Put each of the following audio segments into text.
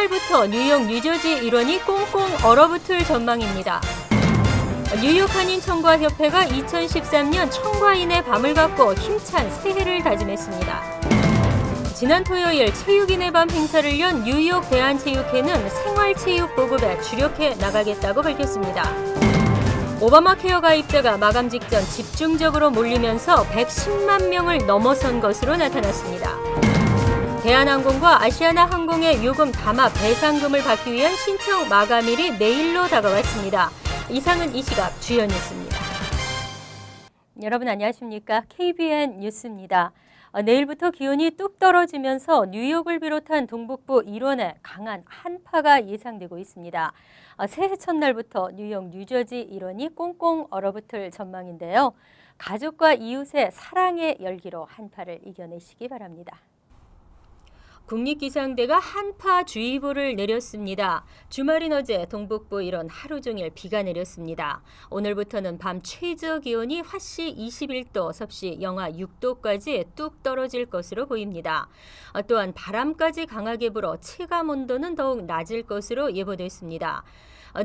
첫날부터 뉴욕, 뉴저지 일원이 꽁꽁 얼어붙을 전망입니다. 뉴욕 한인 청과협회가 2013년 청과인의 밤을 갖고 힘찬 새해를 다짐했습니다. 지난 토요일 체육인의 밤 행사를 연 뉴욕 대한체육회는 생활체육 보급에 주력해 나가겠다고 밝혔습니다. 오바마 케어 가입자가 마감 직전 집중적으로 몰리면서 110만 명을 넘어선 것으로 나타났습니다. 대한항공과 아시아나 항공의 요금 담합 배상금을 받기 위한 신청 마감일이 내일로 다가왔습니다. 이상은 이 시각 주요 뉴스입니다. 여러분 안녕하십니까? KBN 뉴스입니다. 내일부터 기온이 뚝 떨어지면서 뉴욕을 비롯한 동북부 일원에 강한 한파가 예상되고 있습니다. 새해 첫날부터 뉴욕, 뉴저지 일원이 꽁꽁 얼어붙을 전망인데요. 가족과 이웃의 사랑의 열기로 한파를 이겨내시기 바랍니다. 국립기상대가 한파주의보를 내렸습니다. 주말인 어제 동북부 일원 하루 종일 비가 내렸습니다. 오늘부터는 밤 최저 기온이 화씨 21도, 섭씨 영하 6도까지 뚝 떨어질 것으로 보입니다. 또한 바람까지 강하게 불어 체감 온도는 더욱 낮을 것으로 예보됐습니다.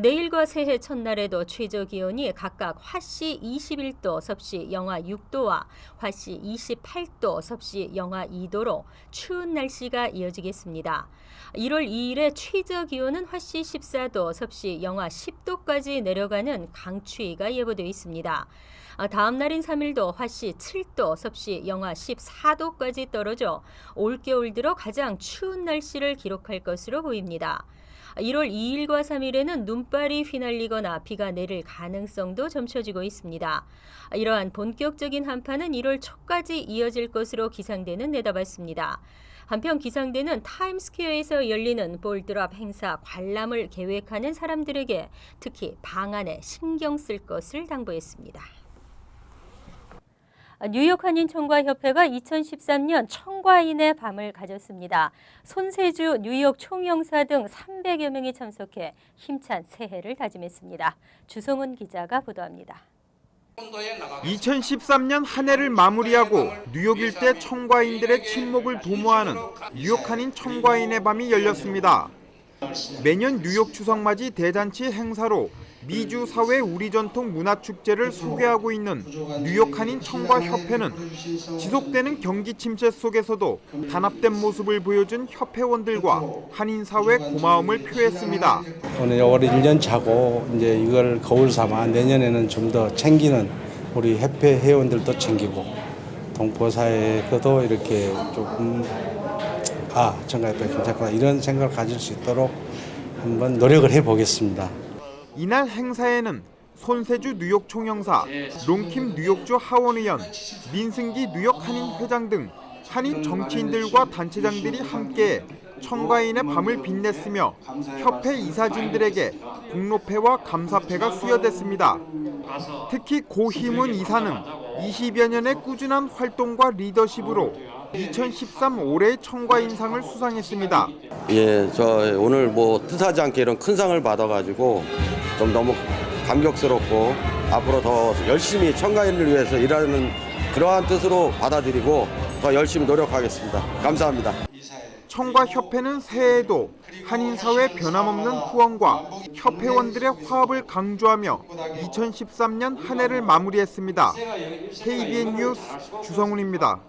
내일과 새해 첫날에도 최저 기온이 각각 화씨 21도, 섭씨 영하 6도와 화씨 28도, 섭씨 영하 2도로 추운 날씨가 이어지겠습니다. 1월 2일에 최저 기온은 화씨 14도, 섭씨 영하 10도까지 내려가는 강추위가 예보되어 있습니다. 다음 날인 3일도 화씨 7도, 섭씨 영하 14도까지 떨어져 올겨울 들어 가장 추운 날씨를 기록할 것으로 보입니다. 1월 2일과 3일에는 눈발이 휘날리거나 비가 내릴 가능성도 점쳐지고 있습니다. 이러한 본격적인 한파는 1월 초까지 이어질 것으로 기상대는 내다봤습니다. 한편 기상대는 타임스퀘어에서 열리는 볼드랍 행사 관람을 계획하는 사람들에게 특히 방안에 신경 쓸 것을 당부했습니다. 뉴욕 한인 청과협회가 2013년 청과인의 밤을 가졌습니다. 손세주 뉴욕 총영사 등 300여 명이 참석해 힘찬 새해를 다짐했습니다. 주성훈 기자가 보도합니다. 2013년 한 해를 마무리하고 뉴욕 일대 청과인들의 친목을 도모하는 뉴욕 한인 청과인의 밤이 열렸습니다. 매년 뉴욕 추석맞이 대잔치 행사로 미주 사회 우리 전통 문화축제를 소개하고 있는 뉴욕 한인 청과협회는 지속되는 경기 침체 속에서도 단합된 모습을 보여준 협회원들과 한인 사회에 고마움을 표했습니다. 오늘 올 1년 차고 이제 이걸 거울 삼아 내년에는 좀 더 챙기는 우리 협회 회원들도 챙기고 동포 사회에도 이렇게 조금 청과협회 괜찮구나 이런 생각을 가질 수 있도록 한번 노력을 해보겠습니다. 이날 행사에는 손세주 뉴욕 총영사, 롱킴 뉴욕주 하원의원, 민승기 뉴욕 한인 회장 등 한인 정치인들과 단체장들이 함께 청과인의 밤을 빛냈으며 협회 이사진들에게 공로패와 감사패가 수여됐습니다. 특히 고희문 이사는 20여 년의 꾸준한 활동과 리더십으로 2013 올해의 청과인상을 수상했습니다. 저 오늘 뜻하지 않게 이런 큰 상을 받아가지고 좀 너무 감격스럽고 앞으로 더 열심히 청과인을 위해서 일하는 그러한 뜻으로 받아들이고 더 열심히 노력하겠습니다. 감사합니다. 청과협회는 새해에도 한인사회 변함없는 후원과 협회원들의 화합을 강조하며 2013년 한 해를 마무리했습니다. KBN 뉴스 주성훈입니다.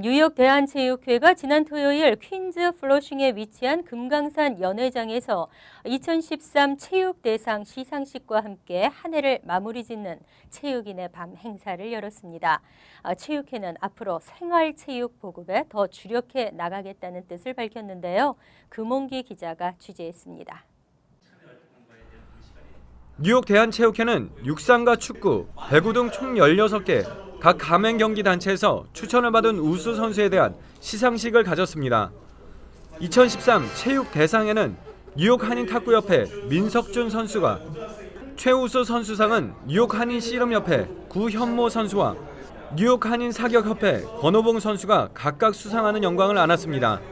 뉴욕 대한체육회가 지난 토요일 퀸즈 플러싱에 위치한 금강산 연회장에서 2013 체육대상 시상식과 함께 한 해를 마무리 짓는 체육인의 밤 행사를 열었습니다. 체육회는 앞으로 생활체육 보급에 더 주력해 나가겠다는 뜻을 밝혔는데요. 금홍기 기자가 취재했습니다. 뉴욕 대한체육회는 육상과 축구, 배구 등 총 16개 각 가맹 경기 단체에서 추천을 받은 우수 선수에 대한 시상식을 가졌습니다. 2013 체육 대상에는 뉴욕 한인 탁구협회 민석준 선수가, 최우수 선수상은 뉴욕 한인 씨름협회 구현모 선수와 뉴욕 한인 사격협회 권호봉 선수가 각각 수상하는 영광을 안았습니다.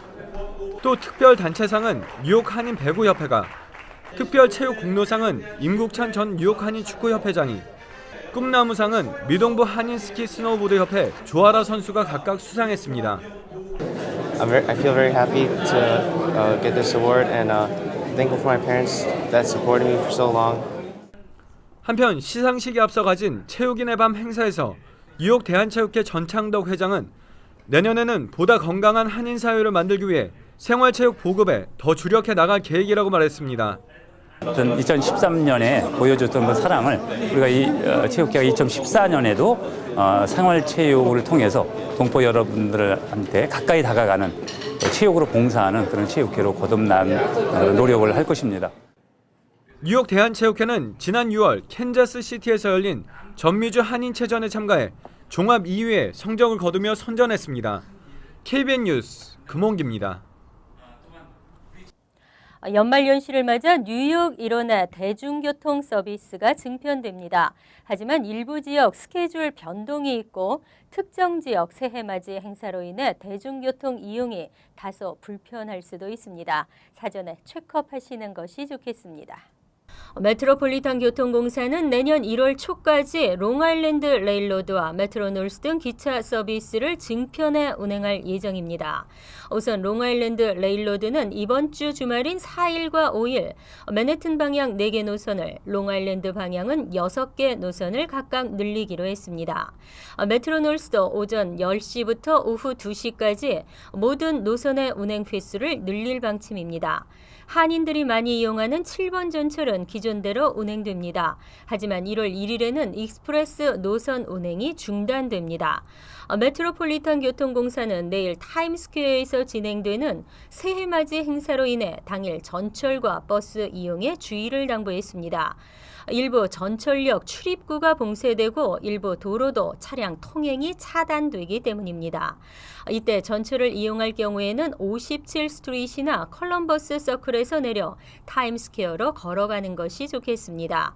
또 특별 단체상은 뉴욕 한인 배구협회가, 특별 체육 공로상은 임국찬 전 뉴욕 한인 축구협회장이, 꿈나무상은 미동부 한인 스키 스노우보드 협회 조아라 선수가 각각 수상했습니다. I feel very happy to get this award, and thankful for my parents that supported me for so long. 한편 시상식에 앞서 가진 체육인의 밤 행사에서 뉴욕 대한체육회 전창덕 회장은 내년에는 보다 건강한 한인 사회를 만들기 위해 생활체육 보급에 더 주력해 나갈 계획이라고 말했습니다. 2013년에 보여줬던 그 사랑을 우리가 이 체육회가 2014년에도 생활체육을 통해서 동포 여러분들한테 가까이 다가가는 체육으로 봉사하는 그런 체육회로 거듭난 노력을 할 것입니다. 뉴욕 대한체육회는 지난 6월 캔자스시티에서 열린 전미주 한인체전에 참가해 종합 2위에 성적을 거두며 선전했습니다. KBN 뉴스 금홍기입니다. 연말연시를 맞아 뉴욕 일원의 대중교통 서비스가 증편됩니다. 하지만 일부 지역 스케줄 변동이 있고 특정 지역 새해맞이 행사로 인해 대중교통 이용이 다소 불편할 수도 있습니다. 사전에 체크업하시는 것이 좋겠습니다. 메트로폴리탄 교통공사는 내년 1월 초까지 롱아일랜드 레일로드와 메트로놀스 등 기차 서비스를 증편해 운행할 예정입니다. 우선 롱아일랜드 레일로드는 이번 주 주말인 4일과 5일 맨해튼 방향 4개 노선을, 롱아일랜드 방향은 6개 노선을 각각 늘리기로 했습니다. 메트로놀스도 오전 10시부터 오후 2시까지 모든 노선의 운행 횟수를 늘릴 방침입니다. 한인들이 많이 이용하는 7번 전철은 기존대로 운행됩니다. 하지만 1월 1일에는 익스프레스 노선 운행이 중단됩니다. 메트로폴리탄 교통공사는 내일 타임스퀘어에서 진행되는 새해맞이 행사로 인해 당일 전철과 버스 이용에 주의를 당부했습니다. 일부 전철역 출입구가 봉쇄되고 일부 도로도 차량 통행이 차단되기 때문입니다. 이때 전철을 이용할 경우에는 57스트리트나 컬럼버스 서클에서 내려 타임스퀘어로 걸어가는 것이 좋겠습니다.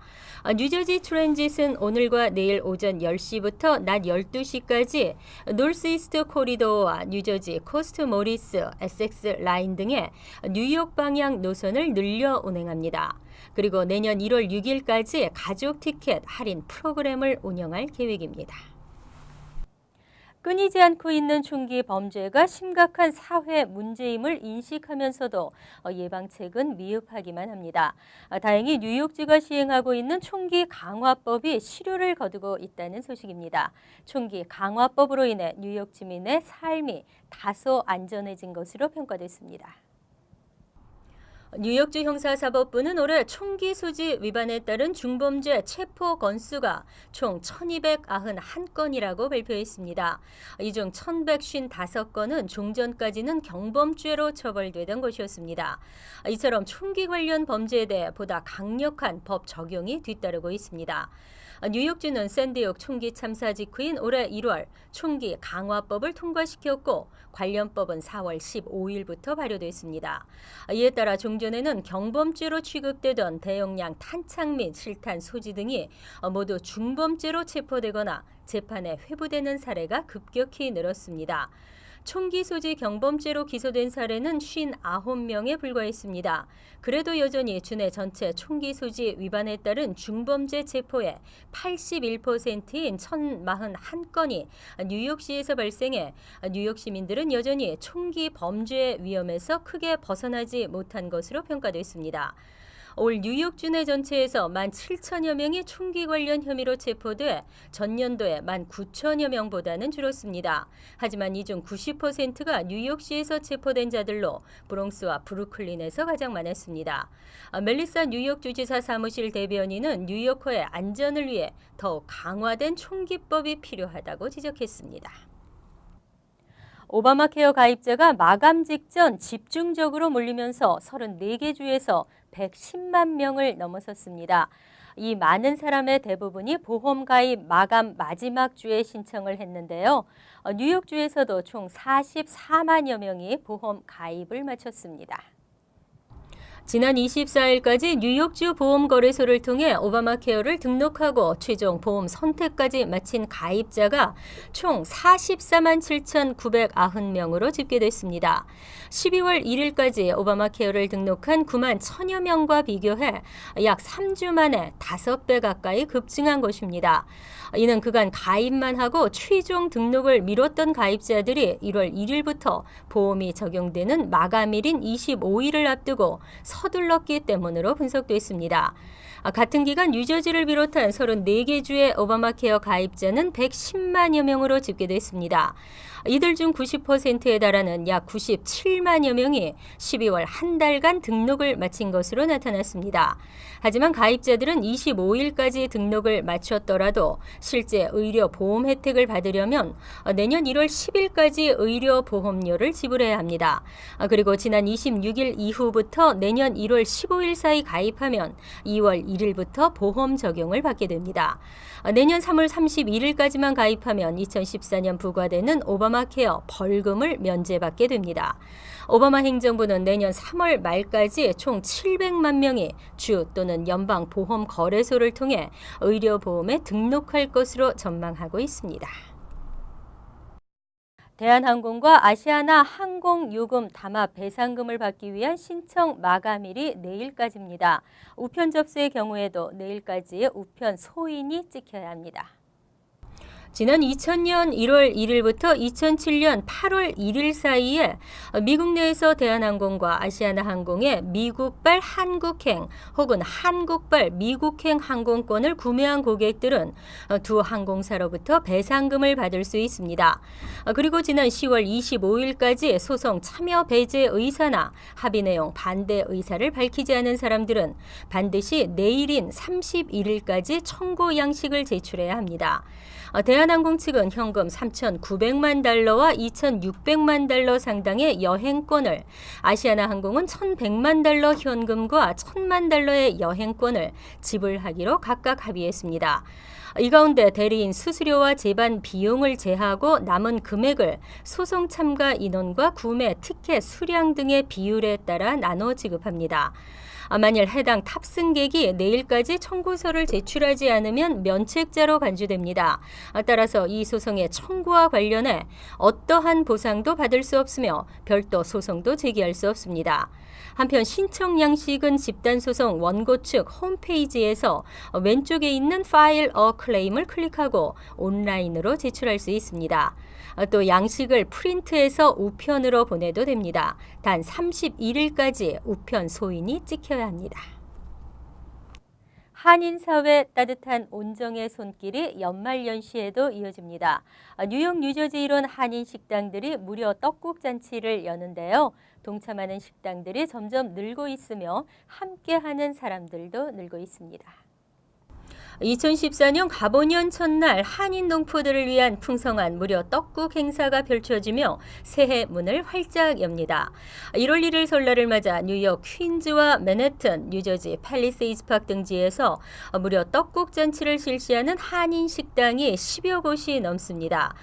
뉴저지 트랜짓은 오늘과 내일 오전 10시부터 낮 12시까지 노스이스트 코리도어와 뉴저지 코스트 모리스, 에섹스 라인 등의 뉴욕 방향 노선을 늘려 운행합니다. 그리고 내년 1월 6일까지 가족 티켓 할인 프로그램을 운영할 계획입니다. 끊이지 않고 있는 총기 범죄가 심각한 사회 문제임을 인식하면서도 예방책은 미흡하기만 합니다. 다행히 뉴욕주가 시행하고 있는 총기 강화법이 실효를 거두고 있다는 소식입니다. 총기 강화법으로 인해 뉴욕 주민의 삶이 다소 안전해진 것으로 평가됐습니다. 뉴욕주 형사사법부는 올해 총기 소지 위반에 따른 중범죄 체포 건수가 총 1,291건이라고 발표했습니다. 이 중 1,155건은 종전까지는 경범죄로 처벌되던 것이었습니다. 이처럼 총기 관련 범죄에 대해 보다 강력한 법 적용이 뒤따르고 있습니다. 뉴욕주는 샌디옥 총기 참사 직후인 올해 1월 총기 강화법을 통과시켰고 관련법은 4월 15일부터 발효됐습니다. 이에 따라 종전에는 경범죄로 취급되던 대용량 탄창 및 실탄 소지 등이 모두 중범죄로 체포되거나 재판에 회부되는 사례가 급격히 늘었습니다. 총기 소지 경범죄로 기소된 사례는 59명에 불과했습니다. 그래도 여전히 주내 전체 총기 소지 위반에 따른 중범죄 체포의 81%인 1,041건이 뉴욕시에서 발생해 뉴욕 시민들은 여전히 총기 범죄 위험에서 크게 벗어나지 못한 것으로 평가됐습니다. 올 뉴욕 주내 전체에서 17,000여 명이 총기 관련 혐의로 체포돼 전년도에 19,000여 명보다는 줄었습니다. 하지만 이 중 90%가 뉴욕시에서 체포된 자들로 브롱스와 브루클린에서 가장 많았습니다. 멜리사 뉴욕 주지사 사무실 대변인은 뉴요커의 안전을 위해 더욱 강화된 총기법이 필요하다고 지적했습니다. 오바마 케어 가입자가 마감 직전 집중적으로 몰리면서 34개 주에서 110만 명을 넘어섰습니다. 이 많은 사람의 대부분이 보험 가입 마감 마지막 주에 신청을 했는데요. 뉴욕주에서도 총 44만여 명이 보험 가입을 마쳤습니다. 지난 24일까지 뉴욕주 보험거래소를 통해 오바마 케어를 등록하고 최종 보험 선택까지 마친 가입자가 총 44만 7,990명으로 집계됐습니다. 12월 1일까지 오바마 케어를 등록한 9만 1,000여 명과 비교해 약 3주 만에 5배 가까이 급증한 것입니다. 이는 그간 가입만 하고 최종 등록을 미뤘던 가입자들이 1월 1일부터 보험이 적용되는 마감일인 25일을 앞두고 서둘렀기 때문으로 분석됐습니다. 같은 기간 뉴저지를 비롯한 34개 주의 오바마 케어 가입자는 110만여 명으로 집계됐습니다. 이들 중 90%에 달하는 약 97만여 명이 12월 한 달간 등록을 마친 것으로 나타났습니다. 하지만 가입자들은 25일까지 등록을 마쳤더라도 실제 의료 보험 혜택을 받으려면 내년 1월 10일까지 의료 보험료를 지불해야 합니다. 그리고 지난 26일 이후부터 내년 1월 15일 사이 가입하면 2월 1일부터 보험 적용을 받게 됩니다. 내년 3월 31일까지만 가입하면 2014년 부과되는 오바마 케어 벌금을 면제받게 됩니다. 오바마 행정부는 내년 3월 말까지 총 700만 명이 주 또는 연방 보험 거래소를 통해 의료보험에 등록할 것으로 전망하고 있습니다. 대한항공과 아시아나 항공 요금 담합 배상금을 받기 위한 신청 마감일이 내일까지입니다. 우편 접수의 경우에도 내일까지 우편 소인이 찍혀야 합니다. 지난 2000년 1월 1일부터 2007년 8월 1일 사이에 미국 내에서 대한항공과 아시아나항공의 미국발 한국행 혹은 한국발 미국행 항공권을 구매한 고객들은 두 항공사로부터 배상금을 받을 수 있습니다. 그리고 지난 10월 25일까지 소송 참여 배제 의사나 합의 내용 반대 의사를 밝히지 않은 사람들은 반드시 내일인 31일까지 청구 양식을 제출해야 합니다. 대한항공 측은 현금 3,900만 달러와 2,600만 달러 상당의 여행권을, 아시아나항공은 1,100만 달러 현금과 1,000만 달러의 여행권을 지불하기로 각각 합의했습니다. 이 가운데 대리인 수수료와 제반 비용을 제하고 남은 금액을 소송 참가 인원과 구매 티켓 수량 등의 비율에 따라 나눠 지급합니다. 만일 해당 탑승객이 내일까지 청구서를 제출하지 않으면 면책자로 간주됩니다. 따라서 이 소송의 청구와 관련해 어떠한 보상도 받을 수 없으며 별도 소송도 제기할 수 없습니다. 한편 신청 양식은 집단소송 원고 측 홈페이지에서 왼쪽에 있는 File a Claim을 클릭하고 온라인으로 제출할 수 있습니다. 또 양식을 프린트해서 우편으로 보내도 됩니다. 단 31일까지 우편 소인이 찍혀야 합니다. 한인사회 따뜻한 온정의 손길이 연말연시에도 이어집니다. 뉴욕, 뉴저지 이론 한인 식당들이 무료 떡국 잔치를 여는데요. 동참하는 식당들이 점점 늘고 있으며 함께하는 사람들도 늘고 있습니다. 2014년 가보년 첫날 한인 농부들을 위한 풍성한 무료 떡국 행사가 펼쳐지며 새해 문을 활짝 엽니다. 1월 1일 설날을 맞아 뉴욕 퀸즈와 맨해튼, 뉴저지 팰리세이드 파크 등지에서 무료 떡국 잔치를 실시하는 한인 식당이 10여 곳이 넘습니다.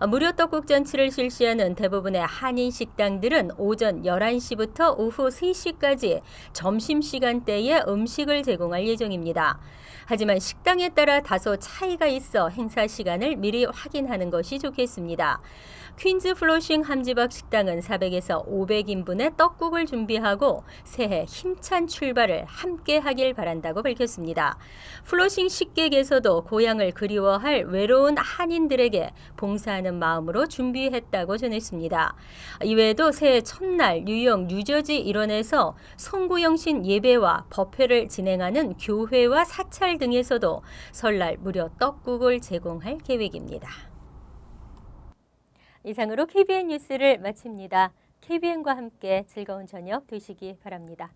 무료 떡국 잔치를 실시하는 대부분의 한인 식당들은 오전 11시부터 오후 3시까지 점심시간대에 음식을 제공할 예정입니다. 하지만 식당에 따라 다소 차이가 있어 행사 시간을 미리 확인하는 것이 좋겠습니다. 퀸즈 플로싱 함지박 식당은 400에서 500인분의 떡국을 준비하고 새해 힘찬 출발을 함께 하길 바란다고 밝혔습니다. 플로싱 식객에서도 고향을 그리워할 외로운 한인들에게 봉사하는 마음으로 준비했다고 전했습니다. 이외에도 새해 첫날 뉴욕, 뉴저지 일원에서 송구영신 예배와 법회를 진행하는 교회와 사찰 등에서도 설날 무료 떡국을 제공할 계획입니다. 이상으로 KBN 뉴스를 마칩니다. KBN과 함께 즐거운 저녁 되시기 바랍니다.